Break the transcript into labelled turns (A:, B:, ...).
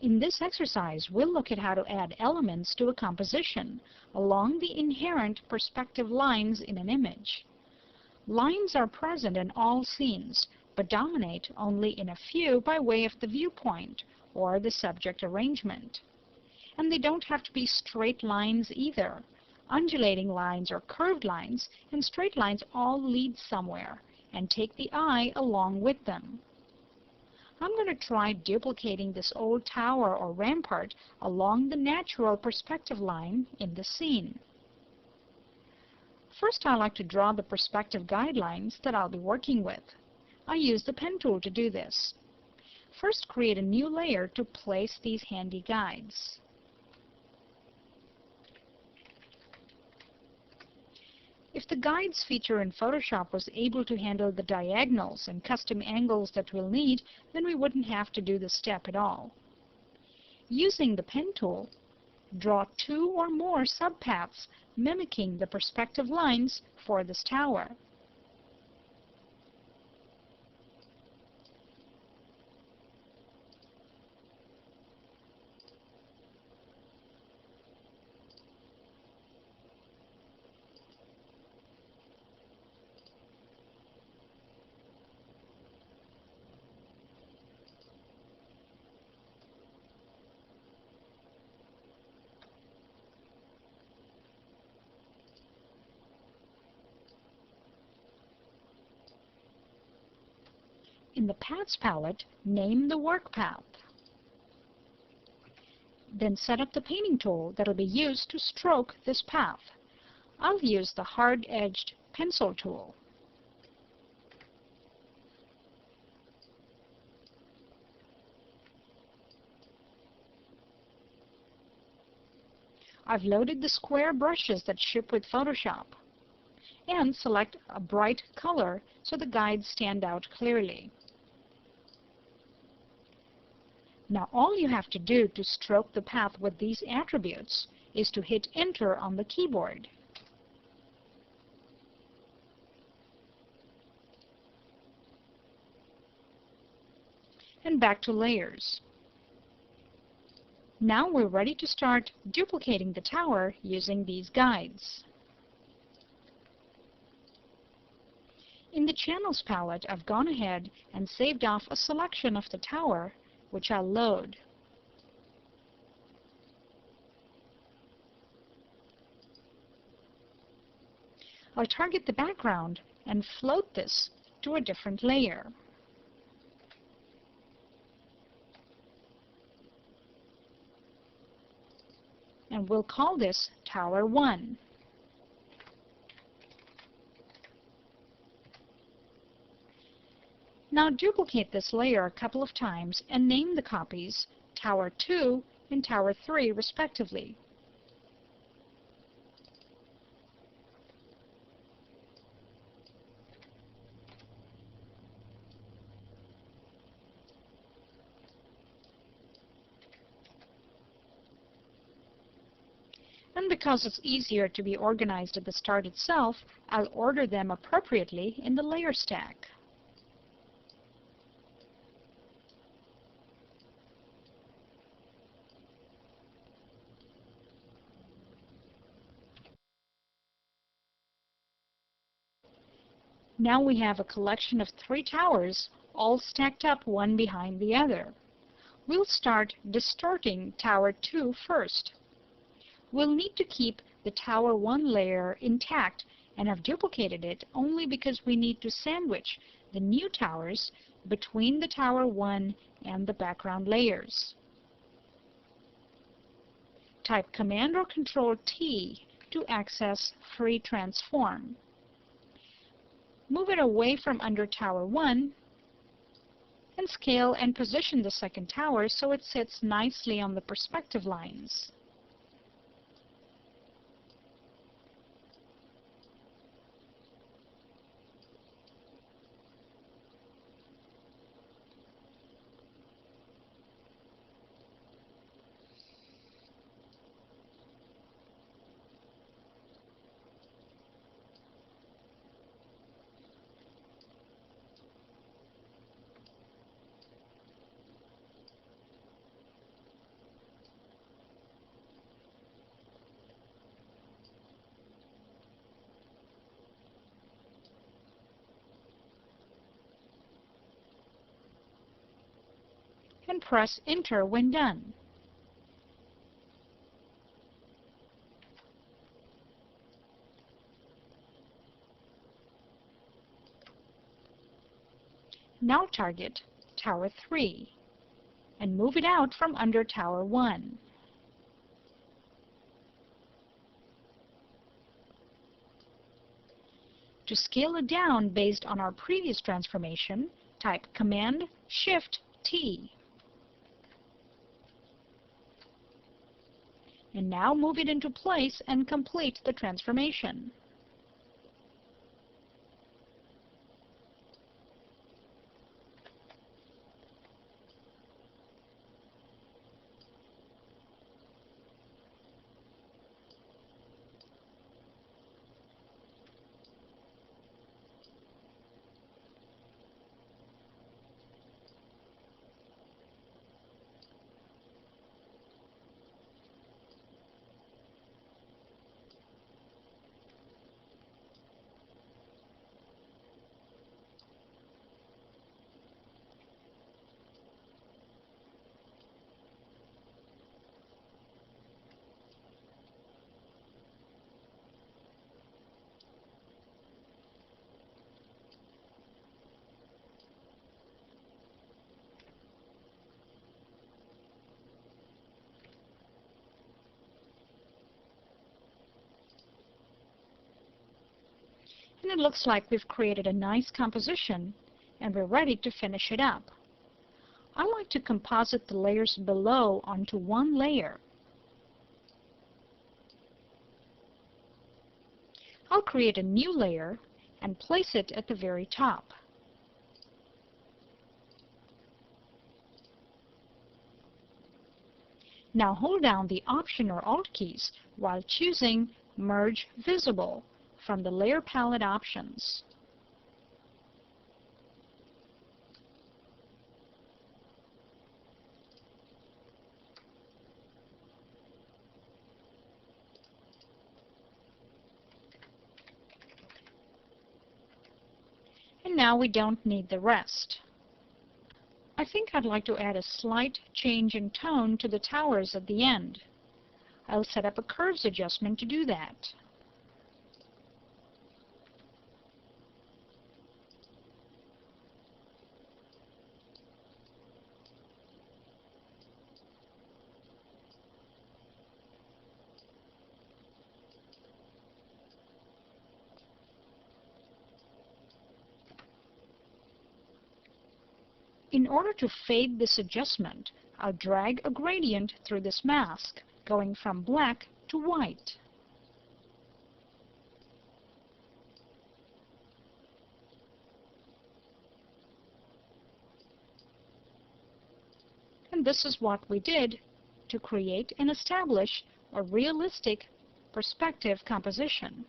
A: In this exercise, we'll look at how to add elements to a composition along the inherent perspective lines in an image. Lines are present in all scenes, but dominate only in a few by way of the viewpoint or the subject arrangement. And they don't have to be straight lines either. Undulating lines or curved lines and straight lines all lead somewhere and take the eye along with them. I'm going to try duplicating this old tower or rampart along the natural perspective line in the scene. First, I like to draw the perspective guidelines that I'll be working with. I use the pen tool to do this. First, create a new layer to place these handy guides. If the guides feature in Photoshop was able to handle the diagonals and custom angles that we'll need, then we wouldn't have to do this step at all. Using the pen tool, draw 2 or more subpaths mimicking the perspective lines for this tower. In the Paths palette, name the work path. Then set up the painting tool that will be used to stroke this path. I'll use the hard-edged pencil tool. I've loaded the square brushes that ship with Photoshop and select a bright color so the guides stand out clearly. Now all you have to do to stroke the path with these attributes is to hit Enter on the keyboard. And back to Layers. Now we're ready to start duplicating the tower using these guides. In the Channels palette, I've gone ahead and saved off a selection of the tower, which I'll load. I'll target the background and float this to a different layer. And we'll call this Tower 1. Now duplicate this layer a couple of times and name the copies Tower 2 and Tower 3 respectively. And because it's easier to be organized at the start itself, I'll order them appropriately in the layer stack. Now we have a collection of 3 towers, all stacked up one behind the other. We'll start distorting Tower 2 first. We'll need to keep the Tower 1 layer intact and have duplicated it only because we need to sandwich the new towers between the Tower 1 and the background layers. Type Command or Control T to access Free Transform. Move it away from under Tower 1 and scale and position the second tower so it sits nicely on the perspective lines. and press Enter when done. Now target Tower 3 and move it out from under Tower 1. To scale it down based on our previous transformation, type Command-Shift-T. And now move it into place and complete the transformation. And it looks like we've created a nice composition and we're ready to finish it up. I like to composite the layers below onto one layer. I'll create a new layer and place it at the very top. Now hold down the Option or Alt keys while choosing Merge Visible from the Layer Palette options. And now we don't need the rest. I think I'd like to add a slight change in tone to the towers at the end. I'll set up a curves adjustment to do that. In order to fade this adjustment, I'll drag a gradient through this mask, going from black to white. And this is what we did to create and establish a realistic perspective composition.